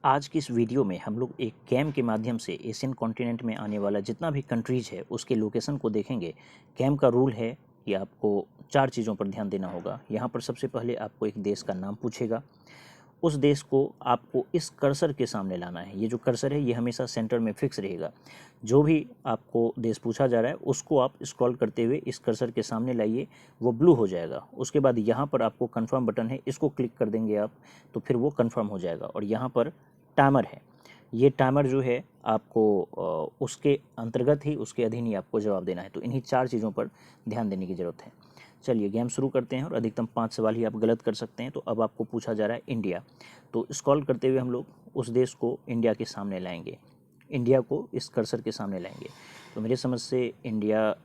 आज की इस वीडियो में हम लोग एक गेम के माध्यम से एशियन कॉन्टिनेंट में आने वाला जितना भी कंट्रीज़ है उसके लोकेशन को देखेंगे। गेम का रूल है कि आपको 4 चीज़ों पर ध्यान देना होगा। यहाँ पर सबसे पहले आपको एक देश का नाम पूछेगा। उस देश को आपको इस कर्सर के सामने लाना है। ये जो कर्सर है ये हमेशा सेंटर में फिक्स रहेगा। जो भी आपको देश पूछा जा रहा है उसको आप स्क्रॉल करते हुए इस कर्सर के सामने लाइए, वो ब्लू हो जाएगा। उसके बाद यहाँ पर आपको कन्फर्म बटन है, इसको क्लिक कर देंगे आप, तो फिर वो कन्फर्म हो जाएगा। और यहाँ पर टाइमर है, ये टाइमर जो है आपको उसके अंतर्गत ही, उसके अधीन ही आपको जवाब देना है। तो इन्हीं 4 चीज़ों पर ध्यान देने की ज़रूरत है। चलिए गेम शुरू करते हैं और अधिकतम 5 सवाल ही आप गलत कर सकते हैं। तो अब आपको पूछा जा रहा है इंडिया, तो स्क्रॉल करते हुए हम लोग उस देश को इंडिया के सामने लाएंगे, इंडिया को इस कर्सर के सामने लाएंगे। तो मेरे समझ से इंडिया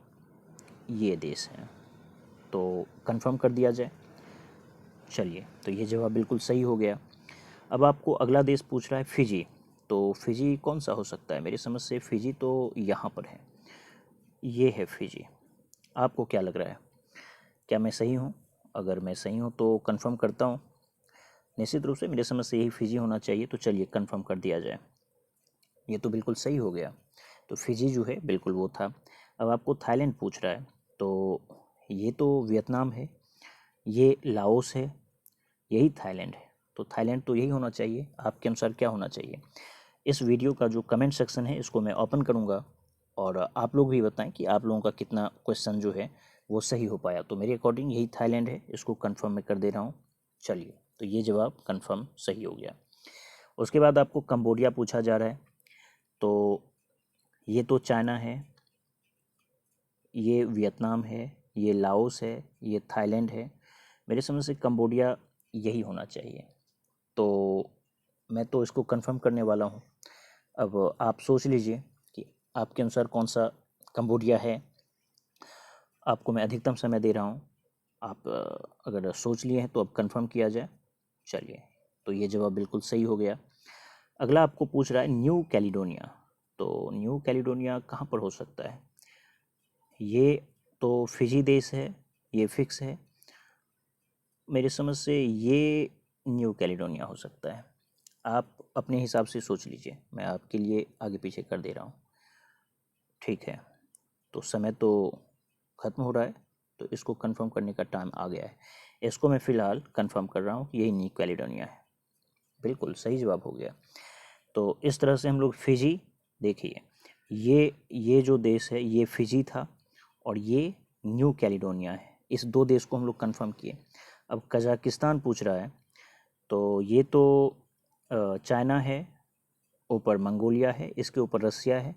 ये देश है, तो कंफर्म कर दिया जाए। चलिए, तो ये जवाब बिल्कुल सही हो गया। अब आपको अगला देश पूछ रहा है फिजी। तो फिजी कौन सा हो सकता है? मेरी समझ से फिजी तो यहाँ पर है, ये है फिजी। आपको क्या लग रहा है, क्या मैं सही हूँ? अगर मैं सही हूँ तो कंफर्म करता हूँ। निश्चित रूप से मेरे समझ से यही फिजी होना चाहिए। तो चलिए कंफर्म कर दिया जाए, ये तो बिल्कुल सही हो गया। तो फिजी जो है बिल्कुल वो था। अब आपको थाईलैंड पूछ रहा है, तो ये तो वियतनाम है, ये लाओस है, यही थाईलैंड है। तो थाईलैंड तो यही होना चाहिए। आपके अनुसार क्या होना चाहिए? इस वीडियो का जो कमेंट सेक्शन है इसको मैं ओपन करूँगा और आप लोग भी बताएं कि आप लोगों का कितना क्वेश्चन जो है वो सही हो पाया। तो मेरे अकॉर्डिंग यही थाईलैंड है, इसको कंफर्म मैं कर दे रहा हूँ। चलिए, तो ये जवाब कंफर्म सही हो गया। उसके बाद आपको कंबोडिया पूछा जा रहा है, तो ये तो चाइना है, ये वियतनाम है, ये लाओस है, ये थाईलैंड है। मेरे समझ से कंबोडिया यही होना चाहिए। तो मैं तो इसको कंफर्म करने वाला हूँ। अब आप सोच लीजिए कि आपके अनुसार कौन सा कंबोडिया है। आपको मैं अधिकतम समय दे रहा हूँ। आप अगर सोच लिए हैं तो अब कंफर्म किया जाए। चलिए, तो ये जवाब बिल्कुल सही हो गया। अगला आपको पूछ रहा है न्यू कैलिडोनिया। तो न्यू कैलिडोनिया कहाँ पर हो सकता है? ये तो फिजी देश है, ये फिक्स है। मेरे समझ से ये न्यू कैलिडोनिया हो सकता है। आप अपने हिसाब से सोच लीजिए, मैं आपके लिए आगे पीछे कर दे रहा हूँ। ठीक है, तो समय तो ख़त्म हो रहा है, तो इसको कंफर्म करने का टाइम आ गया है। इसको मैं फ़िलहाल कंफर्म कर रहा हूँ कि यही न्यू कैलिडोनिया है। बिल्कुल सही जवाब हो गया। तो इस तरह से हम लोग फिजी, देखिए ये जो देश है ये फिजी था और ये न्यू कैलिडोनिया है। इस 2 देश को हम लोग कंफर्म किए। अब कजाकिस्तान पूछ रहा है, तो ये तो चाइना है, ऊपर मंगोलिया है, इसके ऊपर रसिया है,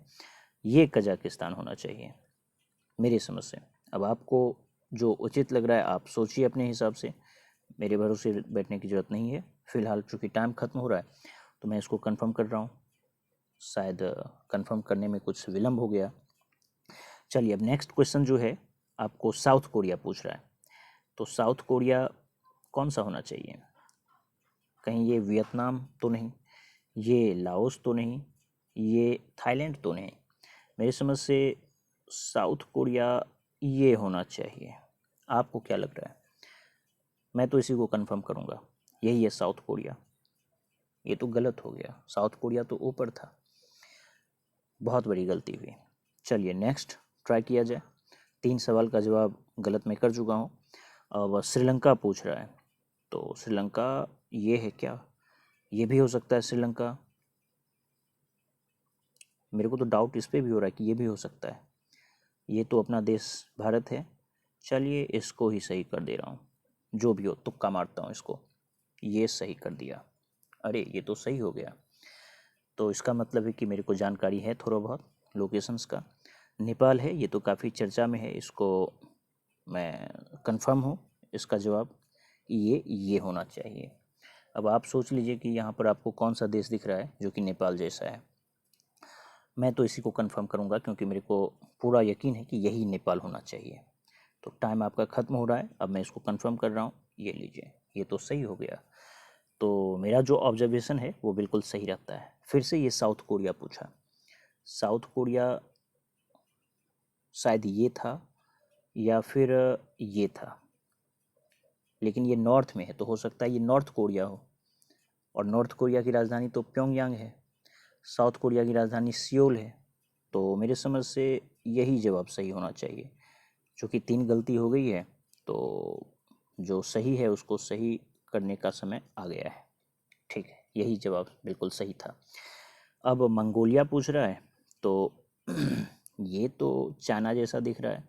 ये कजाकिस्तान होना चाहिए मेरी समझ से। अब आपको जो उचित लग रहा है आप सोचिए अपने हिसाब से, मेरे भरोसे बैठने की ज़रूरत नहीं है। फ़िलहाल चूँकि टाइम ख़त्म हो रहा है तो मैं इसको कंफर्म कर रहा हूँ। शायद कंफर्म करने में कुछ विलम्ब हो गया। चलिए, अब नेक्स्ट क्वेश्चन जो है आपको साउथ कोरिया पूछ रहा है। तो साउथ कोरिया कौन सा होना चाहिए? कहीं ये वियतनाम तो नहीं, ये लाओस तो नहीं, ये थाईलैंड तो नहीं। मेरी समझ से साउथ कोरिया ये होना चाहिए। आपको क्या लग रहा है? मैं तो इसी को कंफर्म करूँगा, यही है साउथ कोरिया। ये तो गलत हो गया, साउथ कोरिया तो ऊपर था, बहुत बड़ी गलती हुई। चलिए नेक्स्ट ट्राई किया जाए। 3 सवाल का जवाब गलत मैं कर चुका हूँ। अब श्रीलंका पूछ रहा है, तो श्रीलंका ये है क्या? ये भी हो सकता है श्रीलंका। मेरे को तो डाउट इस पे भी हो रहा है कि ये भी हो सकता है। ये तो अपना देश भारत है। चलिए इसको ही सही कर दे रहा हूँ, जो भी हो तुक्का मारता हूँ इसको। ये सही कर दिया। अरे ये तो सही हो गया। तो इसका मतलब है कि मेरे को जानकारी है थोड़ा बहुत लोकेशंस का। नेपाल है, ये तो काफ़ी चर्चा में है, इसको मैं कंफर्म हूँ। इसका जवाब ये होना चाहिए। अब आप सोच लीजिए कि यहाँ पर आपको कौन सा देश दिख रहा है जो कि नेपाल जैसा है। मैं तो इसी को कंफर्म करूँगा क्योंकि मेरे को पूरा यकीन है कि यही नेपाल होना चाहिए। तो टाइम आपका ख़त्म हो रहा है, अब मैं इसको कंफर्म कर रहा हूँ। ये लीजिए, ये तो सही हो गया। तो मेरा जो ऑब्जर्वेशन है वो बिल्कुल सही रहता है। फिर से ये साउथ कोरिया पूछा। साउथ कोरिया शायद ये था या फिर ये था, लेकिन ये नॉर्थ में है तो हो सकता है ये नॉर्थ कोरिया हो। और नॉर्थ कोरिया की राजधानी तो प्योंगयांग है, साउथ कोरिया की राजधानी सियोल है। तो मेरे समझ से यही जवाब सही होना चाहिए। चूँकि 3 गलती हो गई है तो जो सही है उसको सही करने का समय आ गया है। ठीक है, यही जवाब बिल्कुल सही था। अब मंगोलिया पूछ रहा है, तो ये तो चाइना जैसा दिख रहा है,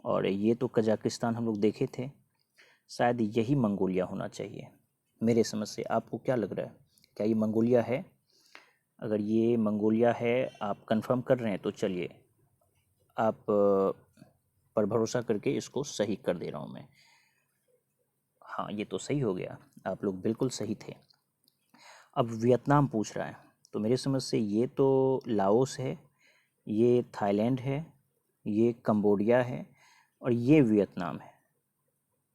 और ये तो कजाकिस्तान हम लोग देखे थे, शायद यही मंगोलिया होना चाहिए मेरे समझ से। आपको क्या लग रहा है, क्या ये मंगोलिया है? अगर ये मंगोलिया है, आप कंफर्म कर रहे हैं, तो चलिए आप पर भरोसा करके इसको सही कर दे रहा हूँ मैं। हाँ, ये तो सही हो गया, आप लोग बिल्कुल सही थे। अब वियतनाम पूछ रहा है, तो मेरे समझ से ये तो लाओस है, ये थाईलैंड है, ये कंबोडिया है, और ये वियतनाम है।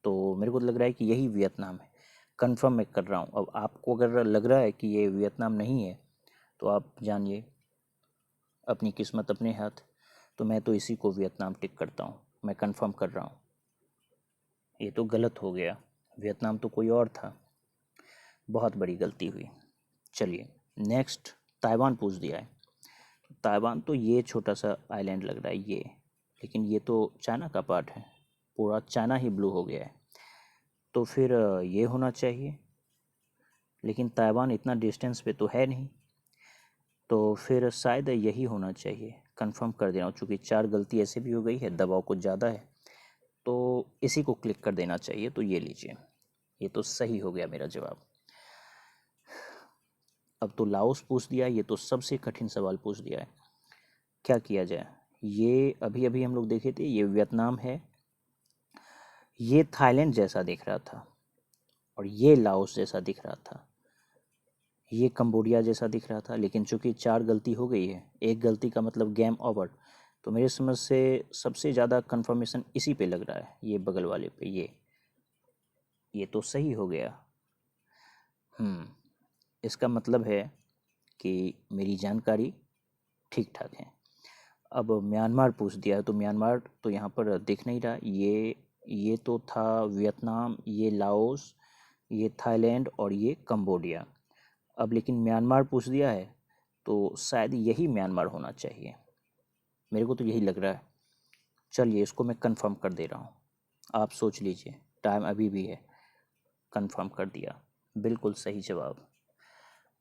तो मेरे को तो लग रहा है कि यही वियतनाम है, कंफर्म मैं कर रहा हूँ। अब आपको अगर लग रहा है कि ये वियतनाम नहीं है, तो आप जानिए, अपनी किस्मत अपने हाथ। तो मैं तो इसी को वियतनाम टिक करता हूँ, मैं कंफर्म कर रहा हूँ। ये तो गलत हो गया, वियतनाम तो कोई और था, बहुत बड़ी गलती हुई। चलिए नेक्स्ट, ताइवान पूछ दिया है। ताइवान तो ये छोटा सा आइलैंड लग रहा है ये, लेकिन ये तो चाइना का पार्ट है, पूरा चाइना ही ब्लू हो गया है, तो फिर ये होना चाहिए। लेकिन ताइवान इतना डिस्टेंस पे तो है नहीं, तो फिर शायद यही होना चाहिए, कंफर्म कर दे रहा हूँ। चूँकि 4 गलती ऐसे भी हो गई है, दबाव कुछ ज़्यादा है, तो इसी को क्लिक कर देना चाहिए। तो ये लीजिए, ये तो सही हो गया मेरा जवाब। अब तो लाओस पूछ दिया, ये तो सबसे कठिन सवाल पूछ दिया है, क्या किया जाए? ये अभी अभी हम लोग देखे थे, ये वियतनाम है, ये थाईलैंड जैसा दिख रहा था, और ये लाओस जैसा दिख रहा था, ये कंबोडिया जैसा दिख रहा था। लेकिन चूंकि 4 गलती हो गई है, एक गलती का मतलब गेम ओवर, तो मेरे समझ से सबसे ज़्यादा कंफर्मेशन इसी पे लग रहा है, ये बगल वाले पे, ये तो सही हो गया। इसका मतलब है कि मेरी जानकारी ठीक ठाक है। अब म्यांमार पूछ दिया है, तो म्यांमार तो यहाँ पर दिख नहीं रहा, ये तो था वियतनाम, ये लाओस, ये थाईलैंड, और ये कंबोडिया। अब लेकिन म्यांमार पूछ दिया है, तो शायद यही म्यांमार होना चाहिए, मेरे को तो यही लग रहा है। चलिए इसको मैं कंफर्म कर दे रहा हूँ, आप सोच लीजिए, टाइम अभी भी है। कंफर्म कर दिया, बिल्कुल सही जवाब।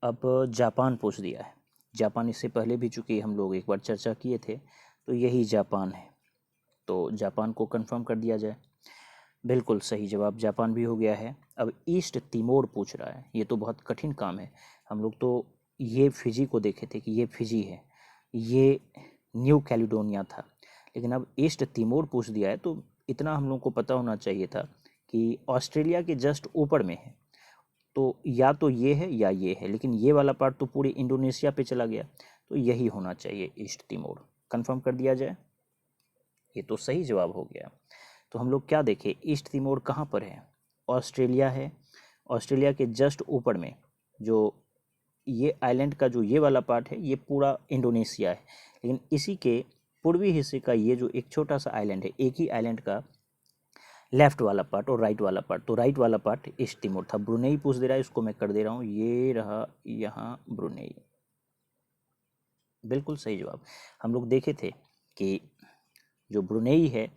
अब जापान पूछ दिया है। जापान इससे पहले भी चूँकि हम लोग एक बार चर्चा किए थे, तो यही जापान है, तो जापान को कंफर्म कर दिया जाए। बिल्कुल सही जवाब, जापान भी हो गया है। अब ईस्ट तिमोर पूछ रहा है, ये तो बहुत कठिन काम है। हम लोग तो ये फिजी को देखे थे कि ये फिजी है, ये न्यू कैलिडोनिया था, लेकिन अब ईस्ट तिमोर पूछ दिया है, तो इतना हम लोग को पता होना चाहिए था कि ऑस्ट्रेलिया के जस्ट ऊपर में है, तो या तो ये है या ये है, लेकिन ये वाला पार्ट तो पूरे इंडोनेशिया पे चला गया, तो यही होना चाहिए ईस्ट तिमोर। कंफर्म कर दिया जाए, ये तो सही जवाब हो गया। तो हम लोग क्या देखें, ईस्ट तिमोर कहाँ पर है? ऑस्ट्रेलिया है, ऑस्ट्रेलिया के जस्ट ऊपर में जो ये आइलैंड का जो ये वाला पार्ट है, ये पूरा इंडोनेशिया है, लेकिन इसी के पूर्वी हिस्से का ये जो एक छोटा सा आइलैंड है, एक ही आइलैंड का लेफ्ट वाला पार्ट और राइट वाला पार्ट, तो राइट वाला पार्ट ईस्ट तिमोर था। ब्रुनेई पूछ दे रहा है, इसको मैं कर दे रहा हूँ, ये रहा यहाँ ब्रुनेई, बिल्कुल सही जवाब। हम लोग देखे थे कि जो ब्रुनेई है,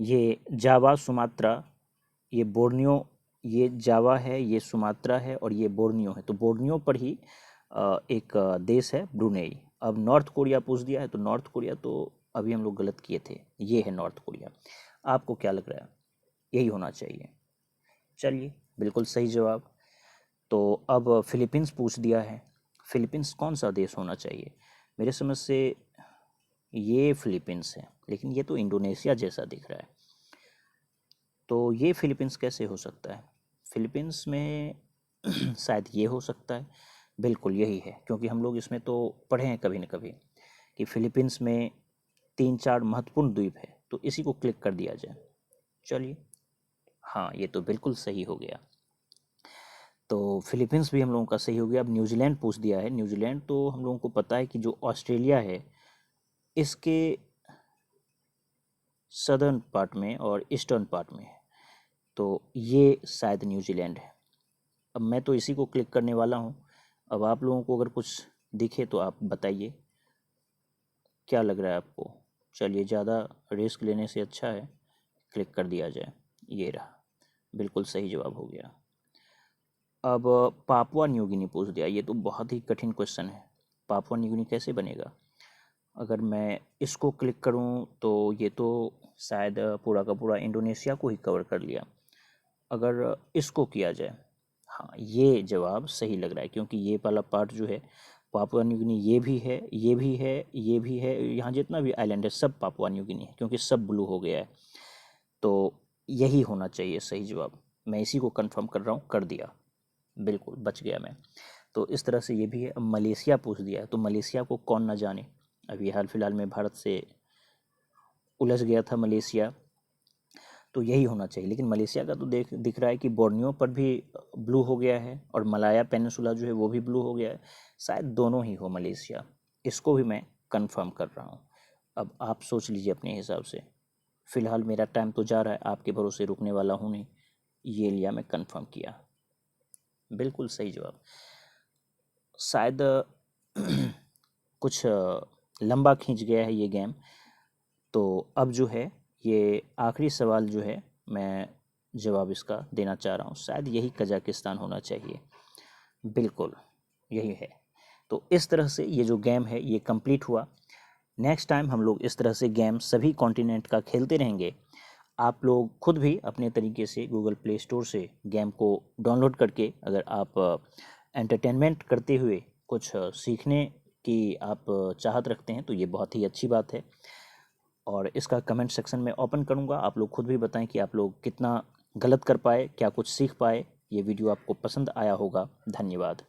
ये जावा, सुमात्रा, ये बोर्नियो, ये जावा है, ये सुमात्रा है, और ये बोर्नियो है, तो बोर्नियो पर ही एक देश है ब्रुनेई। अब नॉर्थ कोरिया पूछ दिया है, तो नॉर्थ कोरिया तो अभी हम लोग गलत किए थे, ये है नॉर्थ कोरिया। आपको क्या लग रहा है, यही होना चाहिए? चलिए बिल्कुल सही जवाब। तो अब फिलीपींस पूछ दिया है, फिलीपींस कौन सा देश होना चाहिए? मेरे समझ से ये फिलीपींस है, लेकिन ये तो इंडोनेशिया जैसा दिख रहा है, तो ये फिलीपींस कैसे हो सकता है? फिलीपींस में शायद ये हो सकता है, बिल्कुल यही है, क्योंकि हम लोग इसमें तो पढ़े हैं कभी न कभी कि फिलीपींस में 3-4 महत्वपूर्ण द्वीप है, तो इसी को क्लिक कर दिया जाए। चलिए, हाँ ये तो बिल्कुल सही हो गया, तो फिलीपींस भी हम लोगों का सही हो गया। अब न्यूजीलैंड पूछ दिया है, न्यूजीलैंड तो हम लोगों को पता है कि जो ऑस्ट्रेलिया है, इसके सदर्न पार्ट में और ईस्टर्न पार्ट में है, तो ये शायद न्यूजीलैंड है। अब मैं तो इसी को क्लिक करने वाला हूँ। अब आप लोगों को अगर कुछ दिखे तो आप बताइए, क्या लग रहा है आपको? चलिए, ज़्यादा रिस्क लेने से अच्छा है क्लिक कर दिया जाए। ये रहा, बिल्कुल सही जवाब हो गया। अब पापुआ न्यू गिनी पूछ दिया, ये तो बहुत ही कठिन क्वेश्चन है। पापुआ न्यू गिनी कैसे बनेगा? अगर मैं इसको क्लिक करूं तो ये तो शायद पूरा का पूरा इंडोनेशिया को ही कवर कर लिया। अगर इसको किया जाए, हाँ ये जवाब सही लग रहा है, क्योंकि ये वाला पार्ट जो है पापुआ न्यू गिनी, ये भी है, ये भी है, ये भी है, यहाँ जितना भी आइलैंड है सब पापुआ न्यू गिनी है, क्योंकि सब ब्लू हो गया है। तो यही होना चाहिए सही जवाब। मैं इसी को कंफर्म कर रहा हूँ, कर दिया, बिल्कुल बच गया मैं। तो इस तरह से ये भी है। अब मलेशिया पूछ दिया है, तो मलेशिया को कौन ना जाने। अभी हाल फिलहाल में भारत से उलझ गया था मलेशिया, तो यही होना चाहिए। लेकिन मलेशिया का तो दिख रहा है कि बोर्नियो पर भी ब्लू हो गया है, और मलाया पेनिनसुला जो है वो भी ब्लू हो गया है। शायद दोनों ही हो मलेशिया, इसको भी मैं कंफर्म कर रहा हूँ। अब आप सोच लीजिए अपने हिसाब से। फ़िलहाल मेरा टाइम तो जा रहा है, आपके भरोसे रुकने वाला हूँ नहीं। ये लिया, मैं कंफर्म किया, बिल्कुल सही जवाब। शायद कुछ लंबा खींच गया है ये गेम, तो अब जो है ये आखिरी सवाल जो है मैं जवाब इसका देना चाह रहा हूँ। शायद यही कजाकिस्तान होना चाहिए, बिल्कुल यही है। तो इस तरह से ये जो गेम है ये कंप्लीट हुआ। नेक्स्ट टाइम हम लोग इस तरह से गेम सभी कॉन्टिनेंट का खेलते रहेंगे। आप लोग खुद भी अपने तरीके से गूगल प्ले स्टोर से गेम को डाउनलोड करके, अगर आप एंटरटेनमेंट करते हुए कुछ सीखने की आप चाहत रखते हैं तो ये बहुत ही अच्छी बात है। और इसका कमेंट सेक्शन में ओपन करूँगा, आप लोग खुद भी बताएं कि आप लोग कितना गलत कर पाए, क्या कुछ सीख पाए। ये वीडियो आपको पसंद आया होगा। धन्यवाद।